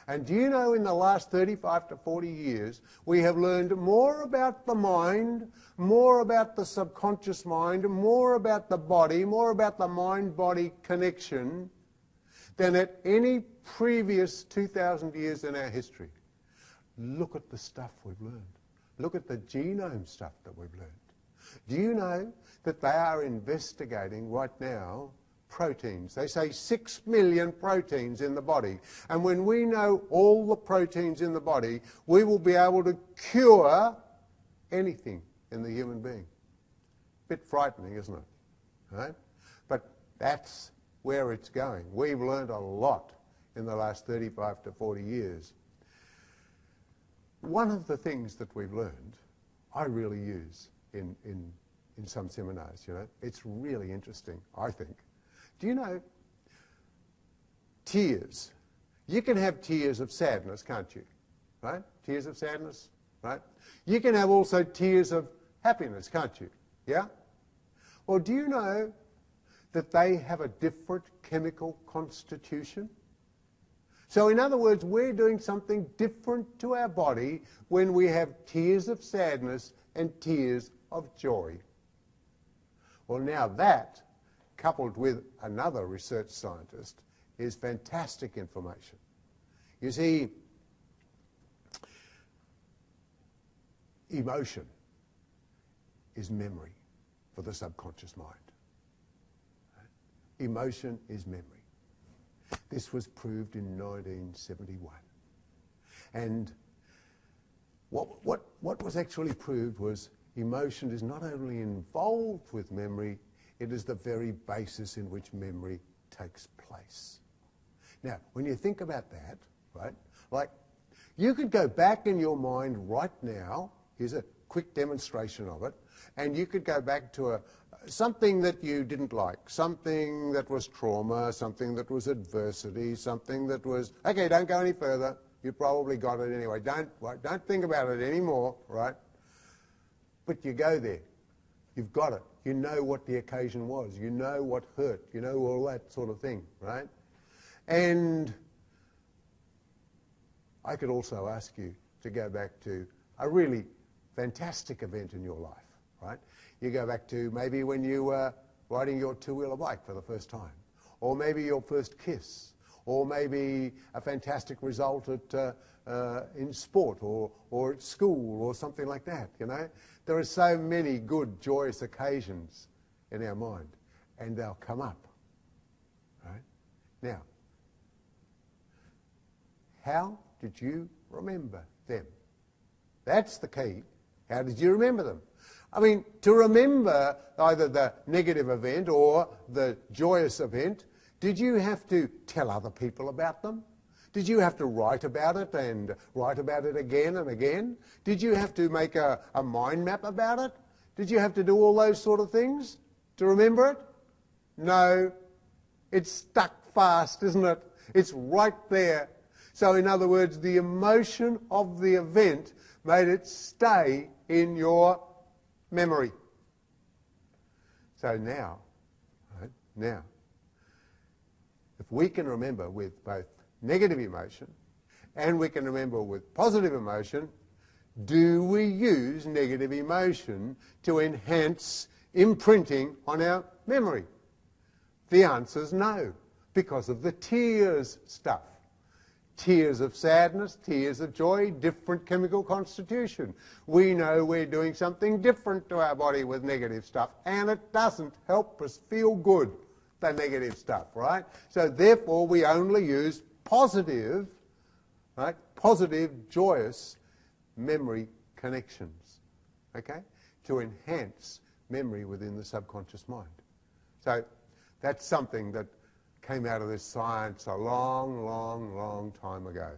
And do you know, in the last 35 to 40 years, we have learned more about the mind, more about the subconscious mind, more about the body, more about the mind-body connection than at any previous 2,000 years in our history. Look at the stuff we've learned. Look at the genome stuff that we've learned. Do you know that they are investigating right now proteins? They say 6 million proteins in the body. And when we know all the proteins in the body, we will be able to cure anything in the human being. Bit frightening, isn't it? Right? But that's where it's going. We've learned a lot in the last 35 to 40 years. One of the things that we've learned, I really use in some seminars, you know. It's really interesting, I think. Do you know, tears? You can have tears of sadness, can't you? Right? Tears of sadness, right? You can have also tears of happiness, can't you? Yeah? Well, do you know that they have a different chemical constitution? So in other words, we're doing something different to our body when we have tears of sadness and tears of joy. Well, now that, coupled with another research scientist, is fantastic information. You see, emotion is memory for the subconscious mind. Emotion is memory. This was proved in 1971. And what was actually proved was emotion is not only involved with memory, it is the very basis in which memory takes place. Now, when you think about that, right, like you could go back in your mind right now, here's a quick demonstration of it, and you could go back to something that you didn't like, something that was trauma, something that was adversity, something that was, okay, don't go any further, you probably got it anyway, don't think about it anymore, right? But you go there, you've got it, you know what the occasion was, you know what hurt, you know all that sort of thing, right? And I could also ask you to go back to a really fantastic event in your life, right? You go back to maybe when you were riding your two-wheeler bike for the first time, or maybe your first kiss, or maybe a fantastic result at, in sport or at school or something like that, you know. There are so many good, joyous occasions in our mind, and they'll come up, right? Now, how did you remember them? That's the key. How did you remember them? I mean, to remember either the negative event or the joyous event, did you have to tell other people about them? Did you have to write about it and write about it again and again? Did you have to make a mind map about it? Did you have to do all those sort of things to remember it? No. It's stuck fast, isn't it? It's right there. So in other words, the emotion of the event made it stay in your memory. So now, right, now, if we can remember with both negative emotion and we can remember with positive emotion, do we use negative emotion to enhance imprinting on our memory? The answer is no, because of the tears stuff. Tears of sadness, tears of joy, different chemical constitution. We know we're doing something different to our body with negative stuff, and it doesn't help us feel good, the negative stuff, right? So therefore we only use positive, right, positive, joyous memory connections, okay, to enhance memory within the subconscious mind. So that's something that came out of this science a long, long, long time ago.